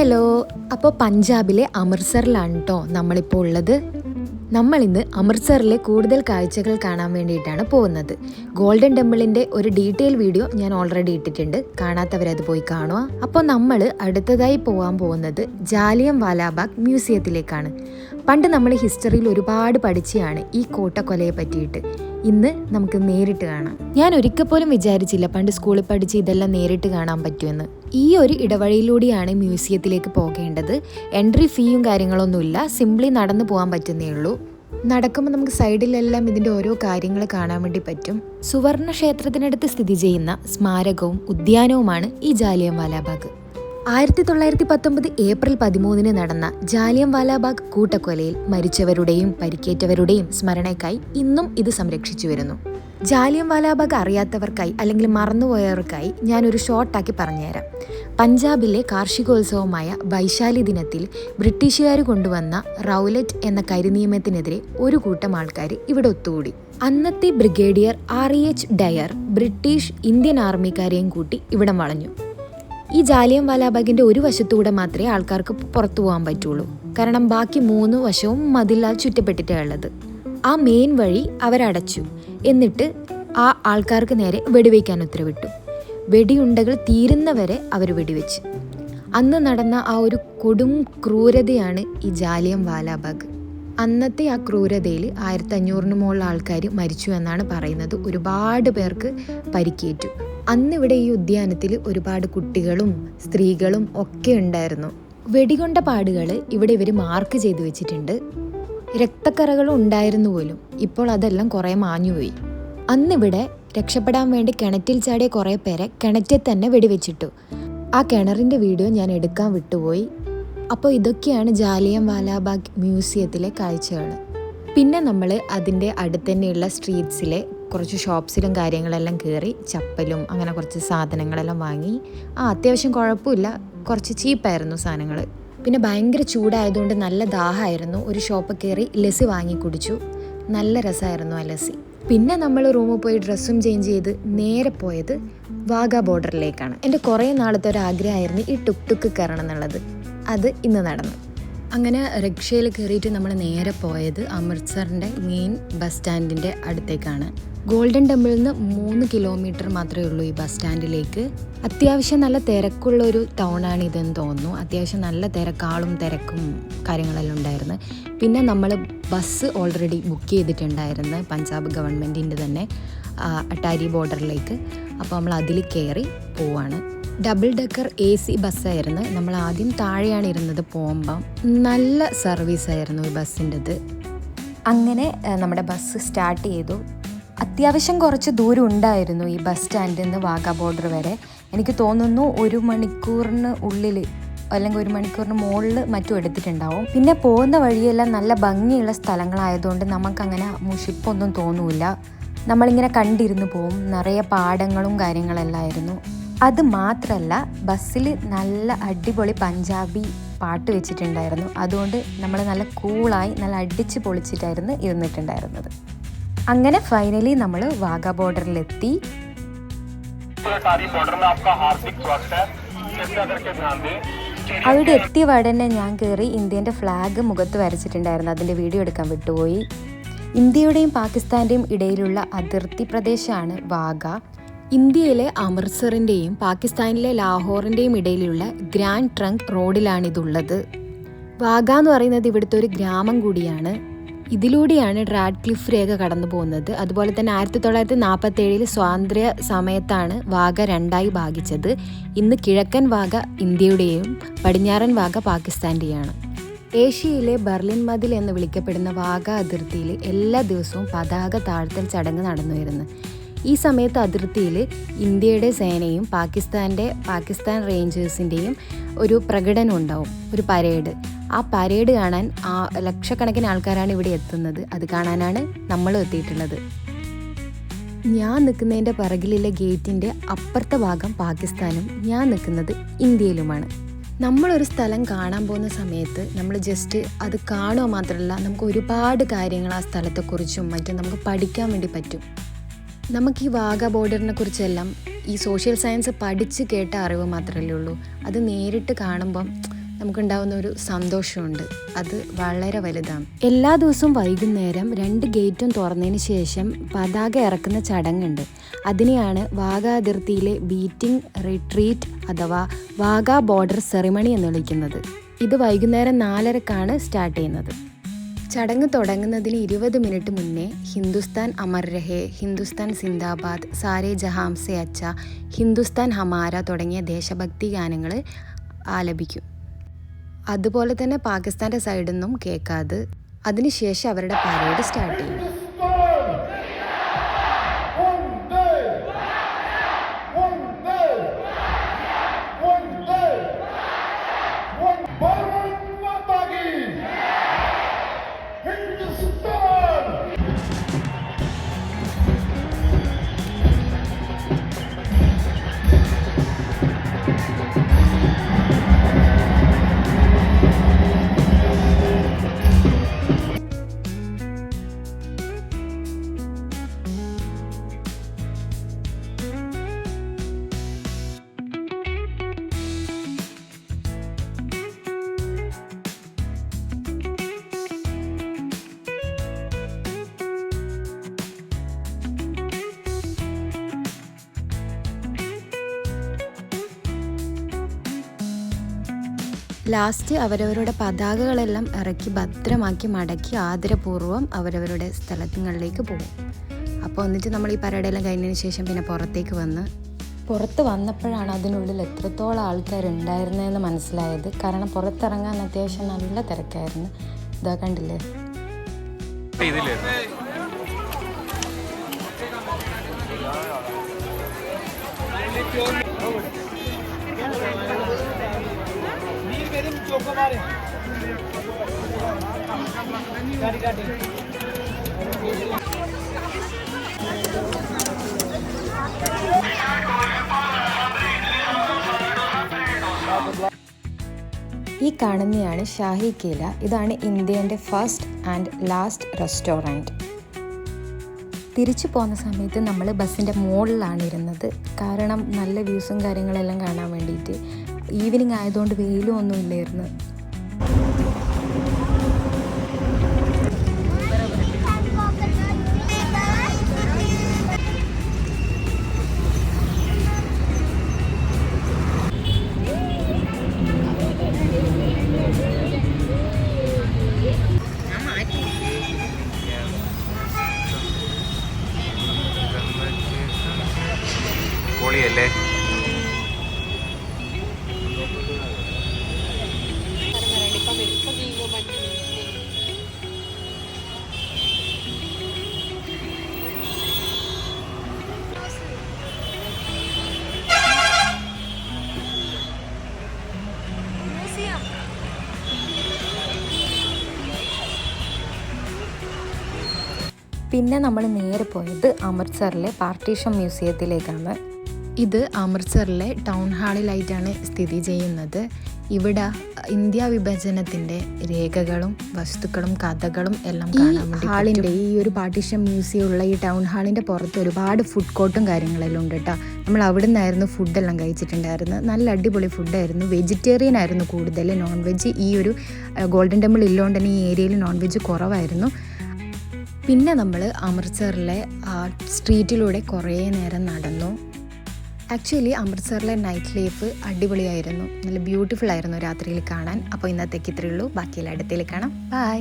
Hello, അപ്പോൾ പഞ്ചാബിലെ അമൃത്സറിലാണ് കേട്ടോ നമ്മളിപ്പോൾ ഉള്ളത്. നമ്മളിന്ന് അമൃത്സറിലെ കൂടുതൽ കാഴ്ചകൾ കാണാൻ വേണ്ടിയിട്ടാണ് പോകുന്നത്. ഗോൾഡൻ ടെമ്പിളിൻ്റെ ഒരു ഡീറ്റെയിൽ വീഡിയോ ഞാൻ ഓൾറെഡി ഇട്ടിട്ടുണ്ട്, കാണാത്തവരത് പോയി കാണുക. അപ്പോൾ നമ്മൾ അടുത്തതായി പോകാൻ പോകുന്നത് ജാലിയൻ വാലാബാഗ് മ്യൂസിയത്തിലേക്കാണ്. പണ്ട് നമ്മൾ ഹിസ്റ്ററിയിൽ ഒരുപാട് പഠിച്ചതാണ് ഈ കോട്ടക്കൊലയെ പറ്റിയിട്ട്. ഇന്ന് നമുക്ക് നേരിട്ട് കാണാം. ഞാൻ ഒരിക്കൽ പോലും വിചാരിച്ചില്ല പണ്ട് സ്കൂളിൽ പഠിച്ച് ഇതെല്ലാം നേരിട്ട് കാണാൻ പറ്റുമെന്ന്. ഈ ഒരു ഇടവഴിയിലൂടെയാണ് മ്യൂസിയത്തിലേക്ക് പോകേണ്ടത്. എൻട്രി ഫീയും കാര്യങ്ങളൊന്നുമില്ല, സിംപ്ലി നടന്നു പോകാൻ പറ്റുന്നേ ഉള്ളൂ. നടക്കുമ്പോൾ നമുക്ക് സൈഡിലെല്ലാം ഇതിൻ്റെ ഓരോ കാര്യങ്ങൾ കാണാൻ വേണ്ടി പറ്റും. സുവർണ ക്ഷേത്രത്തിനടുത്ത് സ്ഥിതി ചെയ്യുന്ന സ്മാരകവും ഉദ്യാനവുമാണ് ഈ ജാലിയൻ വാലാബാഗ്. 1919 ഏപ്രിൽ 13 നടന്ന ജാലിയൻ വാലാബാഗ് കൂട്ടക്കൊലയിൽ മരിച്ചവരുടെയും പരിക്കേറ്റവരുടെയും സ്മരണയ്ക്കായി ഇന്നും ഇത് സംരക്ഷിച്ചു വരുന്നു. ജാലിയൻ വാലാബാഗ് അറിയാത്തവർക്കായി അല്ലെങ്കിൽ മറന്നുപോയവർക്കായി ഞാനൊരു ഷോർട്ടാക്കി പറഞ്ഞുതരാം. പഞ്ചാബിലെ കാർഷികോത്സവമായ വൈശാലി ദിനത്തിൽ ബ്രിട്ടീഷുകാർ കൊണ്ടുവന്ന റൗലറ്റ് എന്ന കരിനിയമത്തിനെതിരെ ഒരു കൂട്ടം ആൾക്കാർ ഇവിടെ ഒത്തുകൂടി. അന്നത്തെ brigadier REH Dyer British Indian ആർമിക്കാരെയും കൂട്ടി ഇവിടം വളഞ്ഞു. ഈ ജാലിയൻ വാലാബാഗിൻ്റെ ഒരു വശത്തൂടെ മാത്രമേ ആൾക്കാർക്ക് പുറത്തു പോകാൻ പറ്റുള്ളൂ, കാരണം ബാക്കി 3 വശവും മതിലാൽ ചുറ്റപ്പെട്ടിട്ടാണ് ഉള്ളത്. ആ മെയിൻ വഴി അവരടച്ചു. എന്നിട്ട് ആ ആൾക്കാർക്ക് നേരെ വെടിവെക്കാൻ ഉത്തരവിട്ടു. വെടിയുണ്ടകൾ തീരുന്നവരെ അവർ വെടിവെച്ച്. അന്ന് നടന്ന ആ ഒരു കൊടും ക്രൂരതയാണ് ഈ ജാലിയൻ വാലാബാഗ്. അന്നത്തെ ആ ക്രൂരതയിൽ 1500 മുകളിൽ ആൾക്കാർ മരിച്ചു എന്നാണ് പറയുന്നത്. ഒരുപാട് പേർക്ക് പരിക്കേറ്റു. അന്നിവിടെ ഈ ഉദ്യാനത്തിൽ ഒരുപാട് കുട്ടികളും സ്ത്രീകളും ഒക്കെ ഉണ്ടായിരുന്നു. വെടികൊണ്ട പാടുകൾ ഇവിടെ ഇവർ മാർക്ക് ചെയ്തു വെച്ചിട്ടുണ്ട്. രക്തക്കറകളും ഉണ്ടായിരുന്നു പോലും. ഇപ്പോൾ അതെല്ലാം കുറേ മാഞ്ഞുപോയി. അന്നിവിടെ രക്ഷപ്പെടാൻ വേണ്ടി കിണറ്റിൽ ചാടിയ കുറേ പേരെ കിണറ്റിൽ തന്നെ വെടിവെച്ചിട്ടു. ആ കിണറിൻ്റെ വീഡിയോ ഞാൻ എടുക്കാൻ വിട്ടുപോയി. അപ്പോൾ ഇതൊക്കെയാണ് ജാലിയൻ വാലാബാഗ് മ്യൂസിയത്തിലെ കാഴ്ചകൾ. പിന്നെ നമ്മൾ അതിൻ്റെ അടുത്ത് തന്നെയുള്ള സ്ട്രീറ്റ്സിലെ കുറച്ച് ഷോപ്സിലും കാര്യങ്ങളെല്ലാം കയറി ചപ്പലും അങ്ങനെ കുറച്ച് സാധനങ്ങളെല്ലാം വാങ്ങി. അത്യാവശ്യം കുഴപ്പമില്ല, കുറച്ച് ചീപ്പായിരുന്നു സാധനങ്ങൾ. പിന്നെ ഭയങ്കര ചൂടായതുകൊണ്ട് നല്ല ദാഹമായിരുന്നു. ഒരു ഷോപ്പ് കയറി ലസ്സി വാങ്ങി കുടിച്ചു. നല്ല രസമായിരുന്നു ആ ലസ്സി. പിന്നെ നമ്മൾ റൂമിൽ പോയി ഡ്രസ്സും ചേഞ്ച് ചെയ്ത് നേരെ പോയത് വാഗ ബോർഡറിലേക്കാണ്. എൻ്റെ കുറേ നാളത്തെ ഒരു ആഗ്രഹമായിരുന്നു ഈ ടുക്ക് കയറണം എന്നുള്ളത്. അത് ഇന്ന് നടന്നു. അങ്ങനെ റിക്ഷയിൽ കയറിയിട്ട് നമ്മൾ നേരെ പോയത് അമൃത്സറിൻ്റെ മെയിൻ ബസ് സ്റ്റാൻഡിൻ്റെ അടുത്തേക്കാണ്. ഗോൾഡൻ ടെമ്പിളിൽ നിന്ന് 3 കിലോമീറ്റർ മാത്രമേ ഉള്ളൂ ഈ ബസ് സ്റ്റാൻഡിലേക്ക്. അത്യാവശ്യം നല്ല തിരക്കുള്ള ഒരു ടൗണാണ് ഇതെന്ന് തോന്നുന്നു. അത്യാവശ്യം നല്ല തിരക്കും കാര്യങ്ങളെല്ലാം ഉണ്ടായിരുന്നു. പിന്നെ നമ്മൾ ബസ് ഓൾറെഡി ബുക്ക് ചെയ്തിട്ടുണ്ടായിരുന്നു പഞ്ചാബ് ഗവൺമെൻറ്റിൻ്റെ തന്നെ അട്ടാരി ബോർഡറിലേക്ക്. അപ്പോൾ നമ്മൾ അതിൽ കയറി പോവാണ്. ഡബിൾ ഡെക്കർ AC ബസ്സായിരുന്നു. നമ്മൾ ആദ്യം താഴെയാണ് ഇരുന്നത്. പോകുമ്പം നല്ല സർവീസായിരുന്നു ഈ ബസ്സിൻ്റെത്. അങ്ങനെ നമ്മുടെ ബസ് സ്റ്റാർട്ട് ചെയ്തു. അത്യാവശ്യം കുറച്ച് ദൂരം ഉണ്ടായിരുന്നു ഈ ബസ് സ്റ്റാൻഡിൽ നിന്ന് വാഗ ബോർഡർ വരെ. എനിക്ക് തോന്നുന്നു 1 മണിക്കൂറിന് ഉള്ളിൽ അല്ലെങ്കിൽ 1 മണിക്കൂറിന് മുകളിൽ മറ്റും എടുത്തിട്ടുണ്ടാവും. പിന്നെ പോകുന്ന വഴിയെല്ലാം നല്ല ഭംഗിയുള്ള സ്ഥലങ്ങളായതുകൊണ്ട് നമുക്കങ്ങനെ മുഷിപ്പൊന്നും തോന്നൂല. നമ്മളിങ്ങനെ കണ്ടിരുന്ന് പോവും. നിറയെ പാടങ്ങളും കാര്യങ്ങളെല്ലാം ആയിരുന്നു. അത് മാത്രമല്ല ബസ്സിൽ നല്ല അടിപൊളി പഞ്ചാബി പാട്ട് വെച്ചിട്ടുണ്ടായിരുന്നു. അതുകൊണ്ട് നമ്മൾ നല്ല കൂളായി നല്ല അടിച്ച് പൊളിച്ചിട്ടായിരുന്നു ഇരുന്നിട്ടുണ്ടായിരുന്നത്. അങ്ങനെ ഫൈനലി നമ്മൾ വാഗ ബോർഡറിലെത്തി. അവിടെ എത്തിയ ഉടനെ ഞാൻ കയറി ഇന്ത്യൻ്റെ ഫ്ലാഗ് മുഖത്ത് വരച്ചിട്ടുണ്ടായിരുന്നു. അതിൻ്റെ വീഡിയോ എടുക്കാൻ വിട്ടുപോയി. ഇന്ത്യയുടെയും പാകിസ്ഥാൻ്റെയും ഇടയിലുള്ള അതിർത്തി പ്രദേശമാണ് വാഗ. ഇന്ത്യയിലെ അമൃത്സറിൻ്റെയും പാകിസ്ഥാനിലെ ലാഹോറിൻ്റെയും ഇടയിലുള്ള ഗ്രാൻഡ് ട്രങ്ക് റോഡിലാണിതുള്ളത്. വാഗ എന്ന് പറയുന്നത് ഇവിടുത്തെ ഒരു ഗ്രാമം കൂടിയാണ്. ഇതിലൂടെയാണ് റാഡ്ക്ലിഫ് രേഖ കടന്നു പോകുന്നത്. അതുപോലെ തന്നെ 1947 സ്വാതന്ത്ര്യ സമയത്താണ് വാഗ 2ആയി ഭാഗിച്ചത്. ഇന്ന് കിഴക്കൻ വാഗ ഇന്ത്യയുടെയും പടിഞ്ഞാറൻ വാഗ പാകിസ്ഥാൻ്റെയാണ്. ഏഷ്യയിലെ ബെർലിൻ മതിൽ എന്ന് വിളിക്കപ്പെടുന്ന വാഗ അതിർത്തിയിൽ എല്ലാ ദിവസവും പതാക താഴ്ത്തൽ ചടങ്ങ് നടന്നു വരുന്നു. ഈ സമയത്ത് അതിർത്തിയിൽ ഇന്ത്യയുടെ സേനയും പാകിസ്ഥാൻ റേഞ്ചേഴ്സിൻ്റെയും ഒരു പ്രകടനം ഉണ്ടാവും, ഒരു പരേഡ്. ആ പരേഡ് കാണാൻ ലക്ഷക്കണക്കിന് ആൾക്കാരാണ് ഇവിടെ എത്തുന്നത്. അത് കാണാനാണ് നമ്മളും എത്തിയിട്ടുള്ളത്. ഞാൻ നിൽക്കുന്നതിൻ്റെ പിറകിലുള്ള ഗേറ്റിൻ്റെ അപ്പുറത്തെ ഭാഗം പാകിസ്ഥാനും ഞാൻ നിൽക്കുന്നത് ഇന്ത്യയിലുമാണ്. നമ്മളൊരു സ്ഥലം കാണാൻ പോകുന്ന സമയത്ത് നമ്മൾ ജസ്റ്റ് അത് കാണുക മാത്രമല്ല, നമുക്ക് ഒരുപാട് കാര്യങ്ങൾ ആ സ്ഥലത്തെക്കുറിച്ചും മറ്റും നമുക്ക് പഠിക്കാൻ വേണ്ടി പറ്റും. നമുക്ക് ഈ വാഗ ബോർഡറിനെ കുറിച്ചെല്ലാം ഈ സോഷ്യൽ സയൻസ് പഠിച്ച് കേട്ട അറിവ് മാത്രമല്ലേ ഉള്ളൂ. അത് നേരിട്ട് കാണുമ്പം നമുക്കുണ്ടാകുന്ന ഒരു സന്തോഷമുണ്ട്, അത് വളരെ വലുതാണ്. എല്ലാ ദിവസവും വൈകുന്നേരം 2 ഗേറ്റും തുറന്നതിന് ശേഷം പതാക ഇറക്കുന്ന ചടങ്ങുണ്ട്. അതിനെയാണ് വാഗ അതിർത്തിയിലെ ബീറ്റിംഗ് റിട്രീറ്റ് അഥവാ വാഗ ബോർഡർ സെറിമണി എന്ന് വിളിക്കുന്നത്. ഇത് വൈകുന്നേരം 4:30 സ്റ്റാർട്ട് ചെയ്യുന്നത്. ചടങ്ങ് തുടങ്ങുന്നതിന് 20 മിനിറ്റ് മുന്നേ ഹിന്ദുസ്ഥാൻ അമർ രഹേ, ഹിന്ദുസ്ഥാൻ സിന്ദാബാദ്, സാരേ ജഹാം സേ അച്ച, ഹിന്ദുസ്ഥാൻ ഹമാര തുടങ്ങിയ ദേശഭക്തി ഗാനങ്ങൾ ആലപിക്കും. അതുപോലെ തന്നെ പാകിസ്ഥാൻ്റെ സൈഡിൽ നിന്നും കേൾക്കാതെ അതിനുശേഷം അവരുടെ പരേഡ് സ്റ്റാർട്ട് ചെയ്യും. ലാസ്റ്റ് അവരവരുടെ പതാകകളെല്ലാം ഇറക്കി ഭദ്രമാക്കി മടക്കി ആദരപൂർവ്വം അവരവരുടെ സ്ഥലങ്ങളിലേക്ക് പോകും. അപ്പോൾ എന്നിട്ട് നമ്മൾ ഈ പരേഡെല്ലാം കഴിഞ്ഞതിന് ശേഷം പിന്നെ പുറത്ത് വന്നപ്പോഴാണ് അതിനുള്ളിൽ എത്രത്തോളം ആൾക്കാരുണ്ടായിരുന്നതെന്ന് മനസ്സിലായത്. കാരണം പുറത്തിറങ്ങാൻ അത്യാവശ്യം നല്ല തിരക്കായിരുന്നു. ഇതാ കണ്ടില്ലേ. ഈ കാണുന്നതാണ് ഷാഹി കില. ഇതാണ് ഇന്ത്യൻ്റെ ഫസ്റ്റ് ആൻഡ് ലാസ്റ്റ് റെസ്റ്റോറൻറ്റ്. തിരിച്ചു പോകുന്ന സമയത്ത് നമ്മൾ ബസ്സിൻ്റെ മുകളിലാണ് ഇരുന്നത്. കാരണം നല്ല വ്യൂസും കാര്യങ്ങളെല്ലാം കാണാൻ വേണ്ടിയിട്ട്. ഈവനിങ് ആയതുകൊണ്ട് വെയിലും ഒന്നും ഇല്ലായിരുന്നു. പൊളിയല്ലേ. പിന്നെ നമ്മൾ നേരെ പോയത് അമൃത്സറിലെ പാർട്ടീഷൻ മ്യൂസിയത്തിലേക്കാണ്. ഇത് അമൃത്സറിലെ ടൗൺ ഹാളിലായിട്ടാണ് സ്ഥിതി ചെയ്യുന്നത്. ഇവിടെ ഇന്ത്യ വിഭജനത്തിൻ്റെ രേഖകളും വസ്തുക്കളും കഥകളും എല്ലാം കാണാൻ വേണ്ടി ഹാളിൻ്റെ ഈ ഒരു പാർട്ടീഷൻ മ്യൂസിയം ഉള്ള ഈ ടൗൺ ഹാളിൻ്റെ പുറത്ത് ഒരുപാട് ഫുഡ് കോർട്ടും കാര്യങ്ങളെല്ലാം ഉണ്ട് കേട്ടോ. നമ്മൾ അവിടെ നിന്നായിരുന്നു ഫുഡെല്ലാം കഴിച്ചിട്ടുണ്ടായിരുന്നു. നല്ല അടിപൊളി ഫുഡായിരുന്നു. വെജിറ്റേറിയൻ ആയിരുന്നു കൂടുതൽ. നോൺ വെജ് ഈ ഒരു ഗോൾഡൻ ടെമ്പിൾ ഇല്ലോണ്ട് തന്നെ ഈ ഏരിയയിൽ നോൺ വെജ് കുറവായിരുന്നു. പിന്നെ നമ്മൾ അമൃത്സറിലെ സ്ട്രീറ്റിലൂടെ കുറേ നേരം നടന്നു. ആക്ച്വലി അമൃത്സറിലെ നൈറ്റ് ലൈഫ് അടിപൊളിയായിരുന്നു. നല്ല ബ്യൂട്ടിഫുൾ ആയിരുന്നു രാത്രിയിൽ കാണാൻ. അപ്പോൾ ഇന്നത്തേക്ക് ഇത്രയേ ഉള്ളൂ. ബാക്കിയെല്ലാം അടുത്തേൽ കാണാം. ബൈ.